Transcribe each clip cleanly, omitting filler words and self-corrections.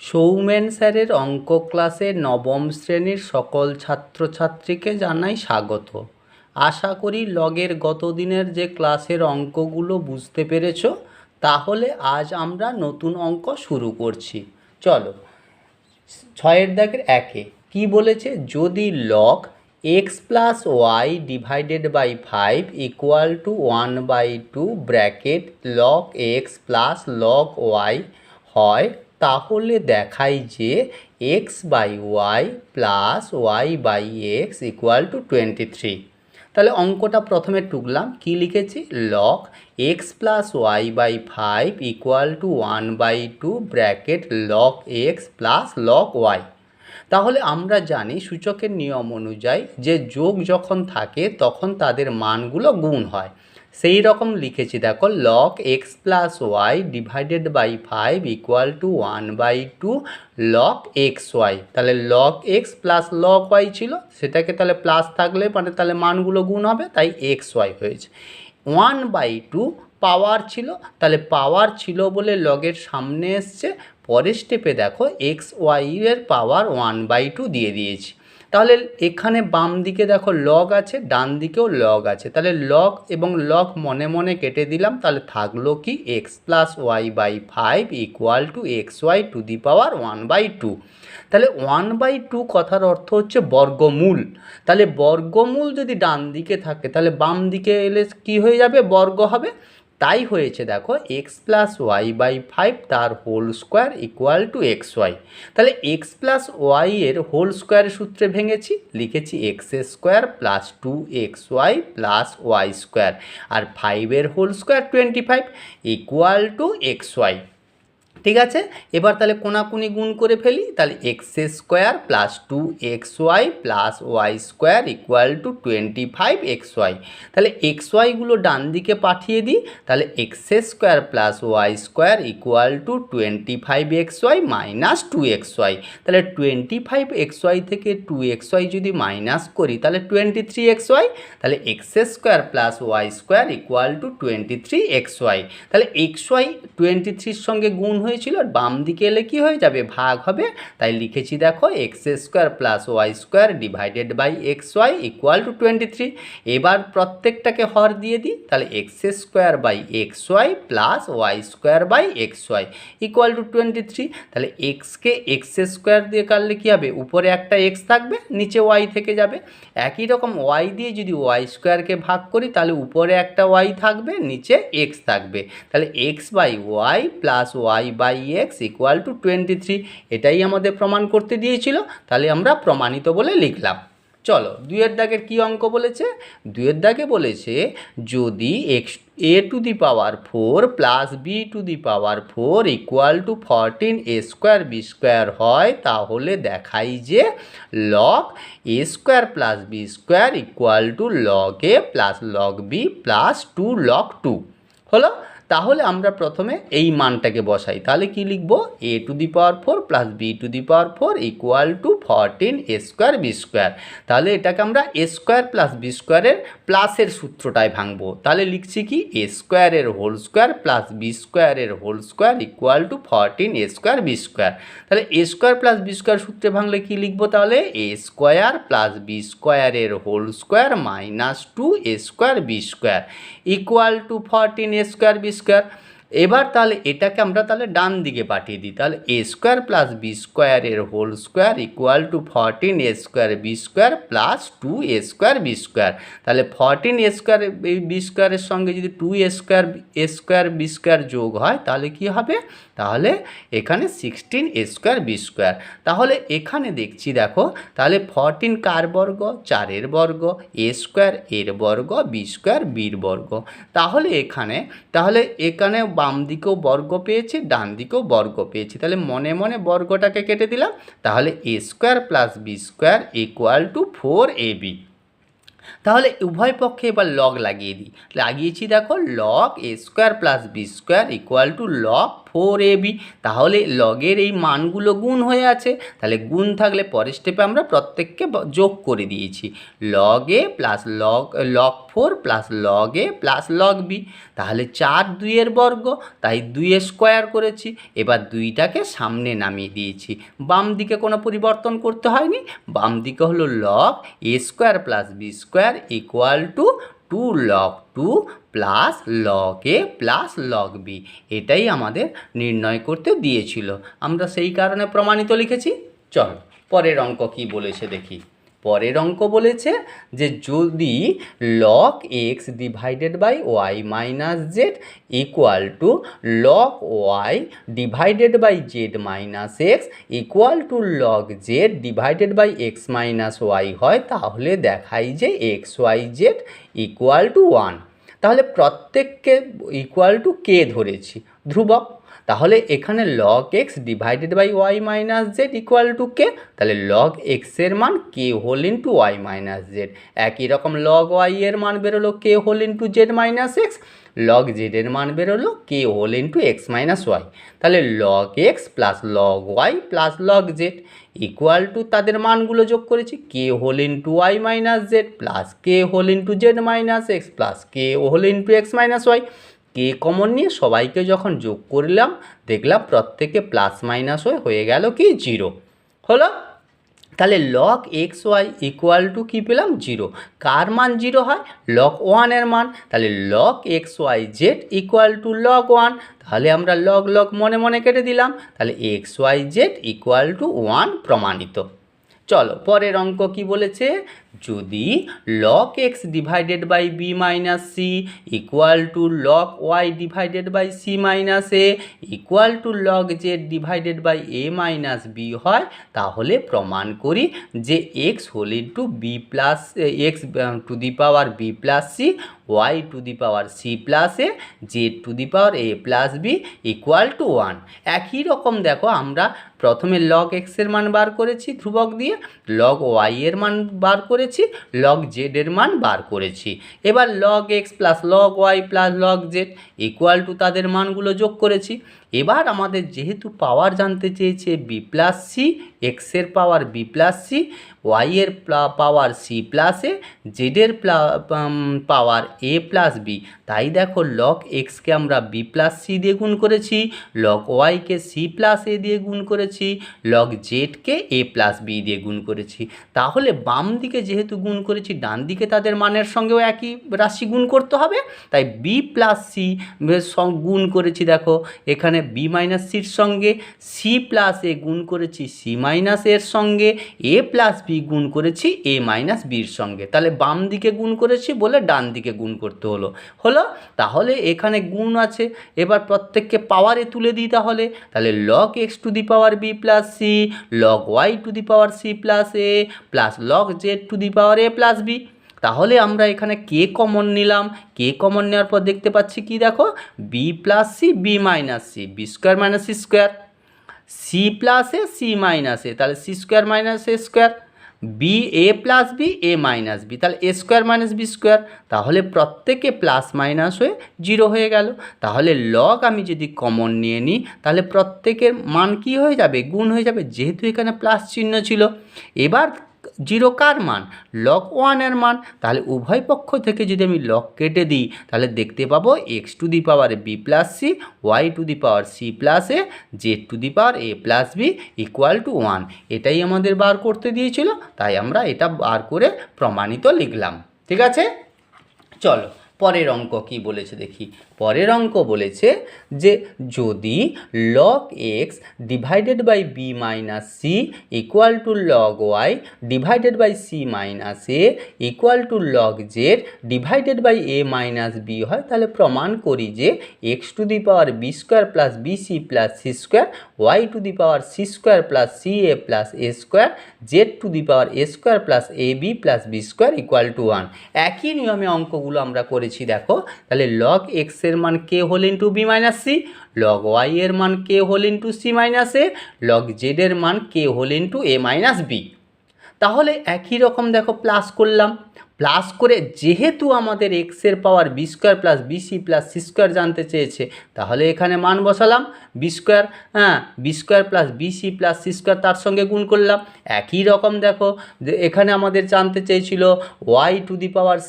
সৌমেন স্যারের অঙ্ক ক্লাসে নবম শ্রেণীর সকল ছাত্রছাত্রীকে জানাই স্বাগত। আশা করি লগের গত দিনের যে ক্লাসের অঙ্কগুলো বুঝতে পেরেছ। তাহলে আজ আমরা নতুন অঙ্ক শুরু করছি। চলো, 6 দাগের 1-এ কী বলেছে, যদি log x plus y divided by 5 equal to 1/2 bracket log x plus log y হয়, তাহলে দেখাই যে x by y plus y by x equal to 23। তাহলে অঙ্কটা প্রথমে টুকলাম, কি লিখেছি, log x plus y by 5 equal to 1/2 bracket log x plus log y. তাহলে আমরা জানি সূচকের নিয়ম অনুযায়ী যে যোগ যখন থাকে তখন তাদের মানগুলো গুণ হয়। সেই রকম লিখেছি, দেখো, log x plus y divided by 5 equal to 1/2 log x y. তাহলে log x plus log y ছিল, সেটাকে তাহলে প্লাস থাকলে মানে তাহলে মানগুলো গুণ হবে, তাই এক্স ওয়াই হয়েছে। 1/2 পাওয়ার ছিল, তাহলে পাওয়ার ছিল বলে লগের সামনে এসছে। পরের স্টেপে দেখো এক্স ওয়াইয়ের পাওয়ার 1/2 দিয়ে দিয়েছি। তাহলে এখানে বাম দিকে দেখো লগ আছে, ডান দিকেও লগ আছে, তাহলে লগ এবং লগ মনে মনে কেটে দিলাম। তাহলে থাকলো কি, x plus y by 5 equal to x y to the power 1/2। তাহলে 1/2 কথার অর্থ হচ্ছে বর্গমূল। তাহলে বর্গমূল যদি ডান দিকে থাকে তাহলে বাম দিকে এলে কি হয়ে যাবে, বর্গ হবে। তাই হয়েছে, দেখো, এক্স প্লাস ওয়াই বাই 5 তার whole square equal to x y. তাহলে এক্স প্লাস ওয়াই এর হোল স্কোয়ারের সূত্রে ভেঙেছি, লিখেছি x square plus 2xy plus y square, আর 5-এর whole square 25 equal to x y. ঠিক আছে, এবার তাহলে কোনাকুনি গুণ করে ফেলি। তাহলে x square plus 2xy plus y square equal to 25xy। তাহলে এক্স ওয়াইগুলো ডান দিকে পাঠিয়ে দিই। তাহলে x square plus y square equal to 25xy minus 2xy। তাহলে 25xy থেকে 2xy যদি মাইনাস করি তাহলে 23xy। তাহলে x square plus y square equal to 23xy। তাহলে xy 23-র সঙ্গে গুণ হয়েছিল, আর বাম দিকে এলে কি হয়ে যাবে, ভাগ হবে। তাই লিখেছি, দেখো, x square plus y square divided by x y equal to 23। এবার প্রত্যেকটাকে হর দিয়ে দিই। তাহলে x square by x y plus y square by x y equal to 23। তাহলে এক্সকে এক্স স্কোয়ার দিয়ে কাটলে কী হবে, উপরে একটা এক্স থাকবে, নিচে ওয়াই থেকে যাবে। একই রকম ওয়াই দিয়ে যদি ওয়াই স্কোয়ারকে ভাগ করি তাহলে উপরে একটা ওয়াই থাকবে, নিচে এক্স থাকবে। তাহলে x by y plus y by x equal to 23। এটাই আমাদের প্রমাণ করতে দিয়েছিল, তাহলে আমরা প্রমাণিত বলে লিখলাম। চলো, 2-এর দাগের কী অঙ্ক বলেছে, 2-এর দাগে বলেছে যদি x a to the power 4 plus b to the power 4 equal to 14 a square b square হয়, তাহলে দেখাই যে log a square plus B square equal to log a plus log b plus 2 log 2 হলো। তাহলে আমরা প্রথমে এই মানটাকে বসাই। তাহলে কি লিখব, a to the power 4 plus b to the power 4 equal to 14 a square b square. তাহলে এটাকে আমরা এ স্কোয়ার প্লাস বি স্কোয়ারের প্লাসের সূত্রটায় ভাঙবো। তাহলে লিখছি কি, এ স্কোয়ারের হোল স্কোয়ার প্লাস বি স্কোয়ারের whole square equal to 14 a square b square. তাহলে a square plus B square সূত্রে ভাঙলে কি লিখবো, তাহলে এ স্কোয়ার প্লাস বি স্কোয়ারের whole square minus 2 a square b square equal to 14 a square b square. এবার তাহলে এটাকে আমরা তাহলে ডান দিকে পাঠিয়ে দিই। তাহলে এ স্কোয়ার প্লাস বি স্কোয়ারের whole square equal to 14 a square b square plus 2 a square b square. তাহলে 14 এ স্কোয়ার বি স্কোয়ারের সঙ্গে যদি 2 এ স্কোয়ার বি স্কোয়ার যোগ হয় তাহলে কি হবে, তাহলে এখানে 16 এ স্কোয়ার বি স্কোয়ার। তাহলে এখানে দেখছি, দেখো, তাহলে 14 কার বর্গ, 4-এর বর্গ, এ স্কোয়ার এর বর্গ, বি স্কোয়ার বির বর্গ। তাহলে এখানে বাম দিকেও বর্গ পেয়েছি, ডান দিকেও বর্গ পেয়েছি। তাহলে মনে মনে বর্গটাকে কেটে দিলাম। তাহলে a square plus B square equal to 4ab। তাহলে উভয় পক্ষে এবার লগ লাগিয়ে দিই। লাগিয়েছি, দেখো, log a square plus B square equal to log 4ab। তাহলে লগের এই মানগুলো গুণ হয়ে আছে, তাহলে গুণ থাকলে পরের স্টেপে আমরা প্রত্যেককে যোগ করে দিয়েছি, log a plus log 4 plus log a plus log B. তাহলে 4 2 বর্গ, তাই 2 স্কোয়ার করেছি। এবার 2টাকে সামনে নামিয়ে দিয়েছি, বাম দিকে কোনো পরিবর্তন করতে হয়নি। বাম দিকে হলো log a square plus B square equal to 2 log 2 plus log a plus log b. এটাই আমাদের নির্ণয় করতে দিয়েছিল, আমরা সেই কারণে প্রমাণিত লিখেছি। চল পরের অঙ্ক কি বলেছে দেখি। পরের অঙ্ক বলেছে যে যদি log x divided by y minus z equal to log y divided by z minus x equal to log z divided by x minus y হয়, তাহলে দেখাই যে x y z equal to 1। তাহলে প্রত্যেককে ইকুয়াল টু কে ধরেছি, ধ্রুবক। তাহলে এখানে log x divided by y minus z equal to k, তাহলে লগ এক্সের মান k whole into y minus z. একই রকম লগ ওয়াই এর মান বেরোলো k whole into z minus x, log জেডের মান বেরোলো k whole into x minus y. তাহলে log x plus log y plus log z equal to তাদের মানগুলো যোগ করেছি, k whole into y minus z plus k whole into z minus x plus k whole into x minus y. K common নিয়ে সবাইকে যখন যোগ করলাম দেখলাম প্রত্যেকে প্লাস মাইনাস হয়ে গেল কি 0 হলো। তাহলে log x y equal to কী পেলাম 0। কার মান 0 হয়, লগ 1 এর মান। তাহলে log x y z equal to log 1, তাহলে আমরা লগ লগ মনে মনে কেটে দিলাম, তাহলে x y z equal to 1 প্রমাণিত। চলো পরের অঙ্ক কি বলেছে, যদি log x divided by b minus c equal to log y divided by c minus a equal to log z divided by a minus b হয়, তাহলে প্রমাণ করি যে x whole into b plus x to the power b plus c y to the power c plus a z to the power a plus b equal to 1। একই রকম দেখো আমরা প্রথমে লগ এক্সের মান বার করেছি ধ্রুবক দিয়ে, লগ ওয়াই এর মান বার করেছি, লগ জেডের মান বার করেছি। এবার log x plus log y plus log z equal to তাদের মানগুলো যোগ করেছি। এবার আমাদের যেহেতু পাওয়ার জানতে চেয়েছে বি প্লাস সি, এক্সের পাওয়ার বি প্লাস সি, ওয়াইয়ের পাওয়ার c plus A, জেডের power a plus B, তাই দেখো লগ এক্সকে আমরা বি প্লাস সি দিয়ে গুণ করেছি, লগ ওয়াইকে সি প্লাস এ দিয়ে গুণ করেছি, লগ জেডকে এ প্লাস বি দিয়ে গুণ করেছি। তাহলে বাম দিকে যেহেতু গুণ করেছি ডান দিকে তাদের মানের সঙ্গেও একই রাশি গুণ করতে হবে, তাই বি প্লাস সি গুণ করেছি। দেখো এখানে বি মাইনাস সির সঙ্গে সি প্লাস এ গুণ করেছি সি মাইনাস এর সঙ্গে, এ প্লাস বি গুণ করেছি এ মাইনাস বির সঙ্গে। তাহলে বাম দিকে গুণ করেছি বলে ডান দিকে গুণ করতে হলো। তাহলে এখানে গুণ আছে, এবার প্রত্যেককে পাওয়ারে তুলে দিই। তাহলে log x to the power b plus c log y to the power c plus a plus log z to the power a plus b. তাহলে আমরা এখানে কে কমন নিলাম, কে কমন নেওয়ার পর দেখতে পাচ্ছি কি দেখো, b plus c b minus c, b square minus c square, c plus a c minus a, তাহলে c square minus a square, b a plus b a minus b, তাহলে a square minus b square. তাহলে প্রত্যেকে plus minus হয়ে 0 হয়ে গেল। তাহলে log আমি যদি কমন নিয়ে নিই তাহলে প্রত্যেকের মান কি হয়ে যাবে, গুণ হয়ে যাবে, যেহেতু এখানে প্লাস চিহ্ন ছিল। এবার 0 কার মান, লগ 1 এর মান। তাহলে উভয় পক্ষ থেকে যদি আমি লগ কেটে দিই তাহলে দেখতে পাবো x to the power b plus c y to the power c plus a z to the power a plus b equal to 1। এটাই আমাদের বার করতে দিয়েছিল, তাই আমরা এটা বার করে প্রমাণিত লিখলাম। ঠিক আছে, চলো পরের অঙ্ক কি বলেছে দেখি। পরের অঙ্ক বলেছে যে যদি log x divided by b minus c equal to log y divided by c minus a equal to log z divided by a minus b হয়, তাহলে প্রমাণ করি যে x to the power B square plus b c plus C square Y to the power C square plus C A plus A square Z to the power A square plus A B plus B square equal to 1। একই নিয়মে অঙ্কগুলো আমরা করেছি। দেখো তাহলে log x এর মান k whole into b minus c, log y এর মান k whole into c minus a, log z এর মান k whole into a minus b. তাহলে একই রকম দেখো প্লাস করলাম, প্লাস করে যেহেতু আমাদের এক্সের power B square plus BC plus C square জানতে চেয়েছে, তাহলে এখানে মান বসালাম বি স্কোয়ার, হ্যাঁ b square plus BC plus C square তার সঙ্গে গুণ করলাম। একই রকম দেখো যে এখানে আমাদের জানতে চেয়েছিল y to the power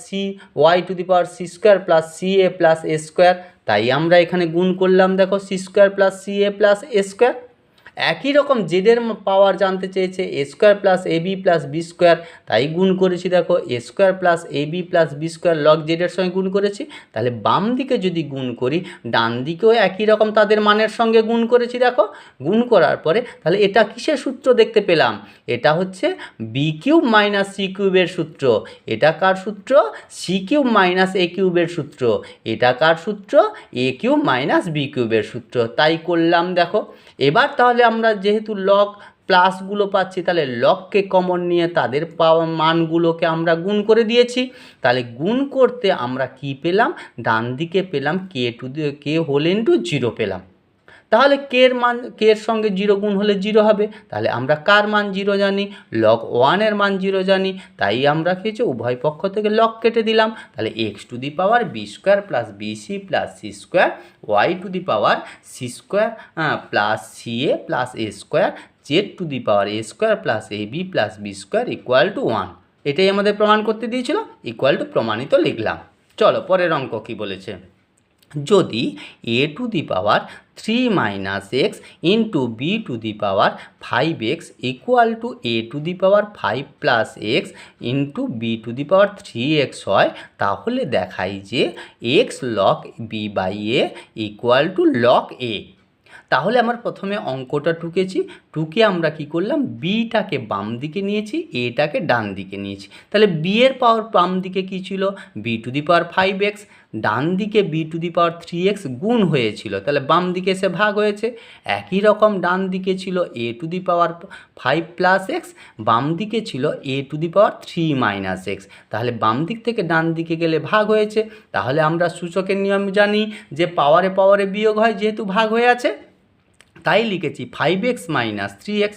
C square plus C A plus A square, তাই আমরা এখানে গুণ করলাম দেখো সি স্কোয়ার প্লাস সি এ প্লাস এ স্কোয়ার। একই রকম জেডের পাওয়ার জানতে চেয়েছে a square plus A B plus B square, তাই গুণ করেছি দেখো a square plus A B plus B square log জেডের সঙ্গে গুণ করেছি। তাহলে বাম দিকে যদি গুণ করি, ডান দিকেও একই রকম তাদের মানের সঙ্গে গুণ করেছি দেখো। গুণ করার পরে তাহলে এটা কিসের সূত্র দেখতে পেলাম, এটা হচ্ছে বি কিউব মাইনাস সি কিউবের সূত্র। এটা কার সূত্র, সি কিউব মাইনাস এ কিউবের সূত্র। এটা কার সূত্র, এ কিউব মাইনাস বি কিউবের সূত্র। তাই করলাম দেখো। এবার তাহলে আমরা যেহেতু লগ প্লাসগুলো পাচ্ছি, তাহলে লগকে কমন নিয়ে তাদের পাওয়া মানগুলোকে আমরা গুণ করে দিয়েছি। তাহলে গুণ করতে আমরা কি পেলাম, ডান দিকে পেলাম কে হোল ইন্টু জিরো পেলাম। তাহলে কের মান, কের সঙ্গে জিরো গুণ হলে জিরো হবে। তাহলে আমরা কার মান জিরো জানি, লগ ওয়ানের মান জিরো জানি। তাই আমরা খেয়েছি উভয় পক্ষ থেকে লগ কেটে দিলাম। তাহলে X to the power B square plus BC plus C square, Y to the power C square plus C A plus A square, Z to the power A square plus A B plus B square equal to 1। এটাই আমাদের প্রমাণ করতে দিয়েছিল, equal to প্রমাণিত লিখলাম। চলো পরের অঙ্ক কী বলেছে। যদি a to the power 3 minus x into b to the power 5x equal to A to the power 5 plus x into b to the power 3x হয়, তাহলে দেখাই যে x log b by a equal to log a. তাহলে আমার প্রথমে অঙ্কটা টুকে আমরা কি করলাম, বিটাকে বাম দিকে নিয়েছি, এটাকে ডান দিকে নিয়েছি। তাহলে বি এর পাওয়ার বাম দিকে কী ছিল, B to the power 5x, ডান দিকে B to the power 3x গুণ হয়েছিল, তাহলে বাম দিকে এসে ভাগ হয়েছে। একই রকম ডান দিকে ছিল a to the power 5 plus x, বাম দিকে ছিল a to the power 3 minus x, তাহলে বাম দিক থেকে ডান দিকে গেলে ভাগ হয়েছে। তাহলে আমরা সূচকের নিয়ম জানি যে পাওয়ারে পাওয়ারে বিয়োগ হয়, যেহেতু ভাগ হয়ে আছে তাই লিখেছি 5x minus 3x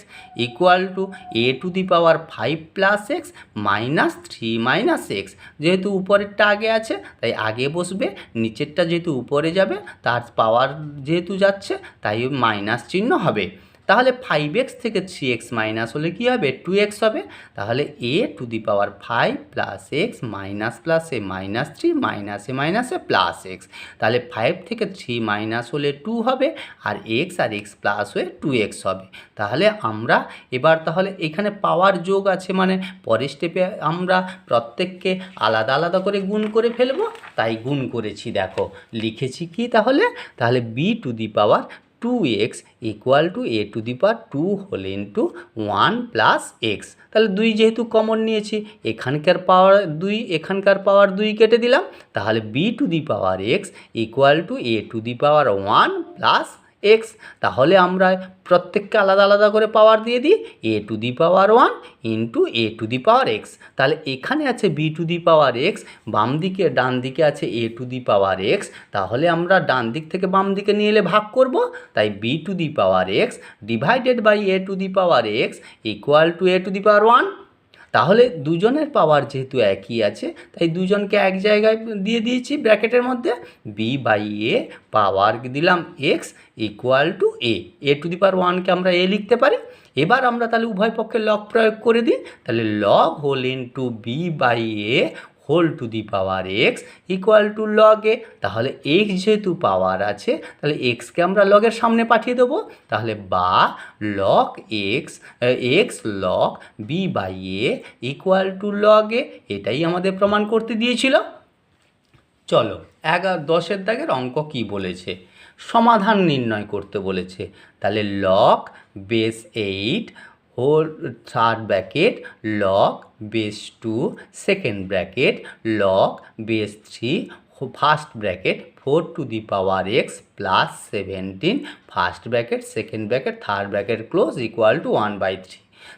equal to A to the power 5 plus x minus 3 minus x. যেহেতু উপরেরটা আগে আছে তাই আগে বসবে, নিচেরটা যেহেতু উপরে যাবে তার পাওয়ার যেহেতু যাচ্ছে তাই মাইনাস চিহ্ন হবে। তাহলে 5x থেকে 3x মাইনাস হলে কী হবে, 2x হবে। তাহলে a to the power 5 plus x minus plus a minus 3 মাইনাসে প্লাস এক্স। তাহলে 5 থেকে 3 মাইনাস হলে 2 হবে, আর এক্স প্লাস হয়ে 2x হবে। তাহলে আমরা এবার তাহলে এখানে পাওয়ার যোগ আছে, মানে পরের স্টেপে আমরা প্রত্যেককে আলাদা আলাদা করে গুণ করে ফেলবো, তাই গুণ করেছি দেখো। লিখেছি কি তাহলে B to the power 2x equal to A to the power 2 whole into 1 plus x. তাহলে 2 যেহেতু কমন নিয়েছি, এখানকার পাওয়ার 2 কেটে দিলাম। তাহলে B to the power x equal to A to the power 1 plus x. তাহলে আমরা প্রত্যেককে আলাদা আলাদা করে পাওয়ার দিয়ে দিই, a to the power 1 into a to the power x. তাহলে এখানে আছে b to the power x, বাম দিকে ডান দিকে আছে এ টু দি পাওয়ার এক্স। তাহলে আমরা ডান দিক থেকে বাম দিকে নিয়ে এলে ভাগ করব, তাই b to the power x divided by a to the power x equal to A to the power 1। তাহলে দুজনের পাওয়ার যেহেতু একই আছে তাই দুজনকে এক জায়গায় দিয়ে দিয়েছি ব্র্যাকেটের মধ্যে, বি বাই এ পাওয়ার দিলাম x equal to A to the power 1কে আমরা এ লিখতে পারি। এবার আমরা তাহলে উভয় পক্ষে লগ প্রয়োগ করে দিই, তাহলে log whole into b by a whole to the power x equal to log a. তাহলে এক্স যেহেতু পাওয়ার আছে তাহলে এক্সকে আমরা লগের সামনে পাঠিয়ে দেবো, তাহলে বা log x log b by a equal to log a. এটাই আমাদের প্রমাণ করতে দিয়েছিল। চলো 10-এর দাগের অঙ্ক কি বলেছে, সমাধান নির্ণয় করতে বলেছে। তাহলে log base 8 whole third bracket log base 2 second bracket log base 3 first bracket 4 to the power X plus 17 first bracket second bracket third bracket close equal to 1/3।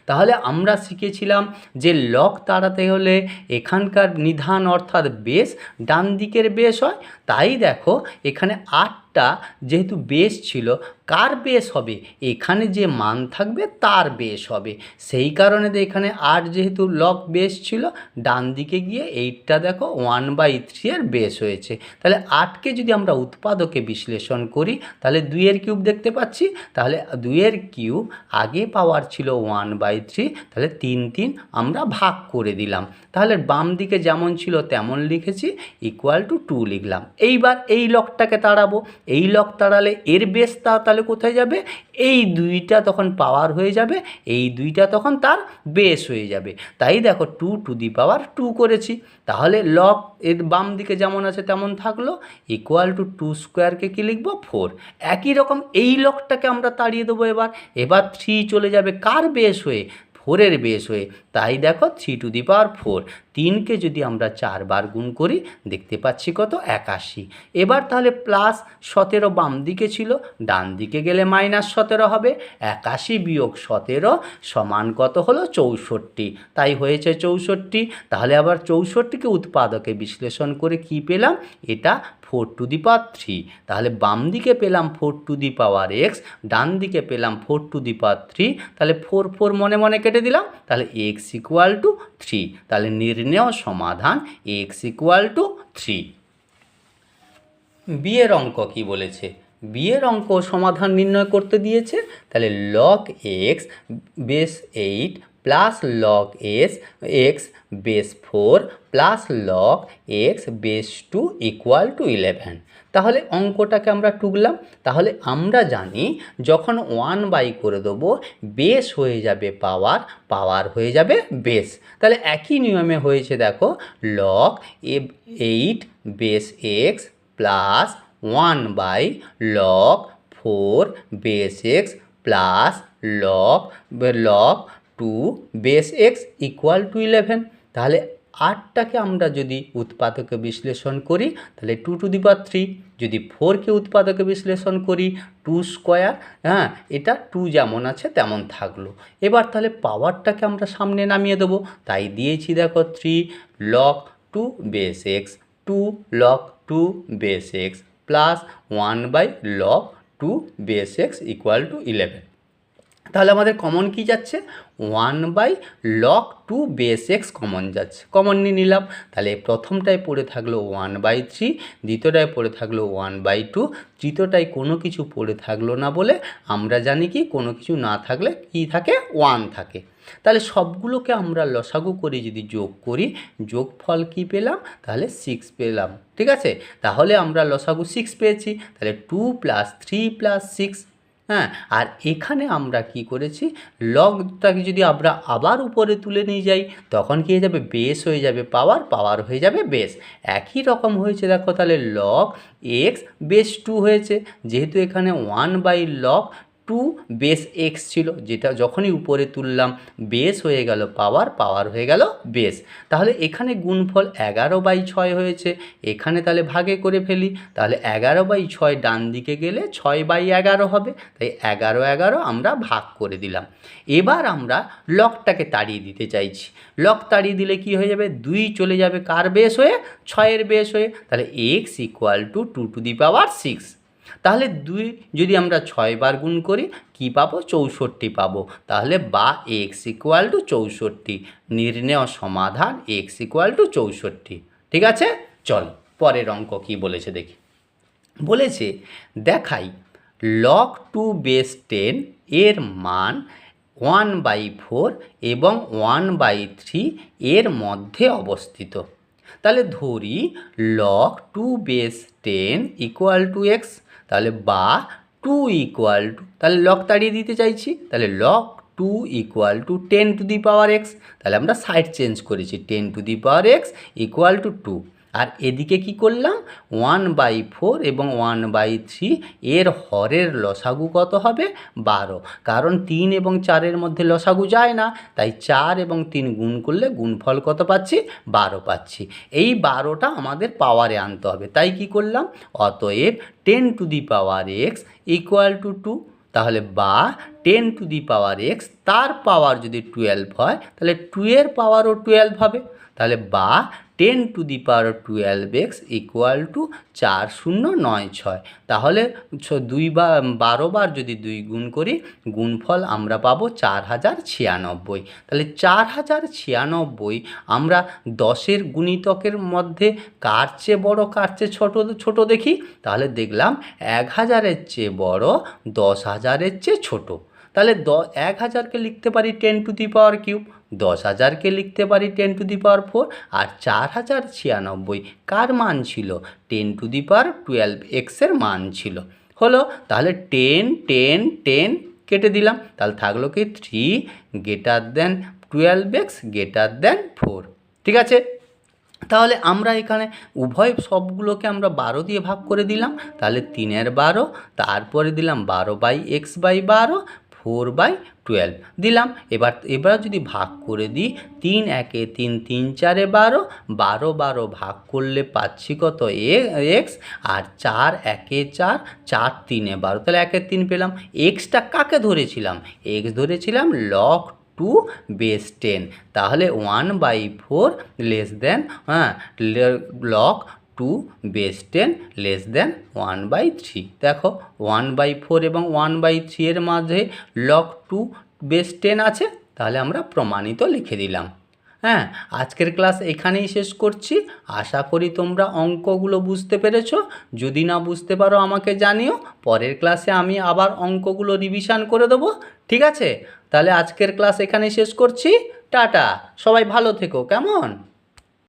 তাহলে আমরা শিখেছিলাম যে লগ তাড়াতে হলে এখানকার নিধান অর্থাৎ বেস ডান দিকের বেস হয়, তাই দেখো এখানে 8টা যেহেতু বেস ছিল, কার বেস হবে? এখানে যে মান থাকবে তার বেস হবে। সেই কারণে এখানে 8 যেহেতু লগ বেস ছিল, ডান দিকে গিয়ে 8টা দেখো 1/3 এর বেস হয়েছে। তাহলে 8কে যদি আমরা উৎপাদকে বিশ্লেষণ করি তাহলে 2 এর কিউব দেখতে পাচ্ছি। তাহলে 2-এর কিউব আগে পাওয়ার ছিল 1/3, তাহলে 3 আমরা ভাগ করে দিলাম। তাহলে বাম দিকে যেমন ছিল তেমন লিখেছি, =2 লিখলাম। এইবার এই লগটাকে তাড়াবো। এই লগ তাড়ালে এর বেস তাহলে কোথায় যাবে? এই 2টা তখন পাওয়ার হয়ে যাবে, এই 2টা তখন তার বেস হয়ে যাবে। তাই দেখো 2^2 করেছি। তাহলে লগ এর বাম দিকে যেমন আছে তেমন থাকলো, =2^2কে কী লিখবো? 4। একই রকম এই লগটাকে আমরা তাড়িয়ে দেবো। এবার 3 চলে যাবে কার বেস হয়ে? 4-এর বেস হয়ে। তাই দেখো 3^4। 3কে যদি আমরা 4 বার গুণ করি দেখতে পাচ্ছি কত? 81। এবার তাহলে +17 বাম দিকে ছিল, ডান দিকে গেলে -17 হবে। 81 - 17 সমান কত হলো? 64। তাই হয়েছে 64। তাহলে আবার 64কে উৎপাদকে বিশ্লেষণ করে কি পেলাম? এটা 4^3। তাহলে বাম দিকে পেলাম 4^x, ডান দিকে পেলাম 4^3। তাহলে 4 4 মনে মনে কেটে দিলাম। তাহলে x = 3। তাহলে নির্ণেয় সমাধান x = 3। বিয়ের অঙ্ক কি বলেছে? বিয়ের অঙ্ক সমাধান নির্ণয় করতে দিয়েছে। তাহলে log x base 8 plus log x base 4 plus log x base 2 = 11। তাহলে অঙ্কটাকে আমরা টুকলাম। তাহলে আমরা জানি যখন 1/, করে দেবো বেস হয়ে যাবে পাওয়ার, পাওয়ার হয়ে যাবে বেস। তাহলে একই নিয়মে হয়েছে দেখো, log 8 base x plus 1/log 4 base x plus log 2 base x = 11। তাহলে 8টাকে আমরা যদি উৎপাদকে বিশ্লেষণ করি তাহলে 2^3। যদি 4কে উৎপাদকে বিশ্লেষণ করি 2²। হ্যাঁ, এটা 2 যেমন আছে তেমন থাকলো। এবার তাহলে পাওয়ারটাকে আমরা সামনে নামিয়ে দেবো। তাই দিয়েছি দেখো 3 log 2 base x, 2 log 2 base x plus 1/log 2 base x = 11। তাহলে আমাদের কমন কি যাচ্ছে? 1/log 2 বেস x কমন যাচ্ছে, কমন নিয়ে নিলাম। তাহলে প্রথমটায় পড়ে থাকলো 1/3, দ্বিতীয়টায় পড়ে থাকলো 1/2, তৃতীয়টায় কোনো কিছু পড়ে থাকলো না বলে আমরা জানি কি কোনো কিছু না থাকলে কি থাকে? 1 থাকে। তাহলে সবগুলোকে আমরা লসাগু করে যদি যোগ করি, যোগফল কি পেলাম? তাহলে 6 পেলাম। ঠিক আছে, তাহলে আমরা লসাগু 6 পেয়েছি। তাহলে 2 + 3 + 6। হ্যাঁ, আর এখানে আমরা কি করেছি? লগটাকে যদি আমরা আবার উপরে তুলে নিয়ে যাই তখন কী হয়ে যাবে? বেস হয়ে যাবে পাওয়ার, পাওয়ার হয়ে যাবে বেস। একই রকম হয়েছে দেখো, তাহলে log x বেস 2 হয়েছে। যেহেতু এখানে 1/log 2 বেস x ছিল, যেটা যখনই উপরে তুললাম বেস হয়ে গেল পাওয়ার, পাওয়ার হয়ে গেল বেস। তাহলে এখানে গুণফল 11/6 হয়েছে। এখানে তাহলে ভাগে করে ফেলি। তাহলে 11/6 ডান দিকে গেলে 6/11 হবে। তাই 11 11 আমরা ভাগ করে দিলাম। এবার আমরা লগটাকে তাড়িয়ে দিতে চাইছি। লগ তাড়িয়ে দিলে কি হয়ে যাবে? 2 চলে যাবে কার বেস হয়ে? 6-এর বেস হয়ে। তাহলে x = 2^6। তাহলে 2 যদি আমরা 6 বার গুণ করি কি পাবো? 64 পাবো। তাহলে বা x = 64। নির্ণেয় সমাধান x = 64। ঠিক আছে, চল পরের অঙ্ক কি বলেছে দেখি। বলেছে দেখাই log 2 বেস 10 এর মান 1/4 এবং 1/3 এর মধ্যে অবস্থিত। তাহলে ধরি log 2 বেস 10 = x। তাহলে বা 2 তাহলে লগ তাড়িয়ে দিতে চাইছি। তাহলে log 2 = 10^x। তাহলে আমরা সাইড চেঞ্জ করেছি, 10^x = 2। আর এদিকে কি করলাম? 1/4 এবং 1/3 এর হরের লসাগু কত হবে? 12। কারণ 3 এবং 4-এর মধ্যে লসাগু যায় না, তাই 4 এবং 3 গুণ করলে গুণফল কত পাচ্ছি? 12 পাচ্ছি। এই 12টা আমাদের পাওয়ারে আনতে হবে। তাই কি করলাম? অতএব 10^x = 2। তাহলে বা 10^x তার পাওয়ার যদি 12 হয় তাহলে 2 এর পাওয়ারও 12 হবে। তাহলে বা 10^12x ইকুয়াল টু 4096। তাহলে 12 বার যদি 2 গুণ করি, গুণফল আমরা পাবো 4096। তাহলে 4096 আমরা 10-এর গুণিতকের মধ্যে কার চেয়ে বড় কার চেয়ে ছোট দেখি। তাহলে দেখলাম 1000-এর চেয়ে বড়, 10,000-এর চেয়ে ছোট। তাহলে 1000-কে লিখতে পারি 10^3, 10,000-কে লিখতে পারি 10^4, আর 4096 কার মান ছিল? 10^12x-এর মান ছিল। হলো, তাহলে 10 10 10 কেটে দিলাম, তাহলে থাকলো কি 3 > 4। ঠিক আছে, তাহলে আমরা এখানে উভয় সবগুলোকে আমরা 12 দিয়ে ভাগ করে দিলাম। তাহলে 3-12, তারপরে দিলাম 12/x/12, 4/12 দিলাম। এবার যদি ভাগ করে দিই, 3 একে 3, 3 4-এ 12, 12 12 ভাগ করলে পাচ্ছি কত? x। আর 4 একে 4, 4 3-এ 12, তাহলে 1/3 পেলাম। এক্সটা কাকে ধরেছিলাম? এক্স ধরেছিলাম log 2 base 10। তাহলে 1/4 less than log 2 base 10 less than 1/3। দেখো 1/4 এবং 1/3 এর মাঝে log 2 base 10 আছে, তাহলে আমরা প্রমাণিত লিখে দিলাম। হ্যাঁ, আজকের ক্লাস এখানেই শেষ করছি। আশা করি তোমরা অঙ্কগুলো বুঝতে পেরেছো। যদি না বুঝতে পারো আমাকে জানিও, পরের ক্লাসে আমি আবার অঙ্কগুলো রিভিশন করে দেবো। ঠিক আছে, তাহলে আজকের ক্লাস এখানেই শেষ করছি। টাটা, সবাই ভালো থেকো, কেমন?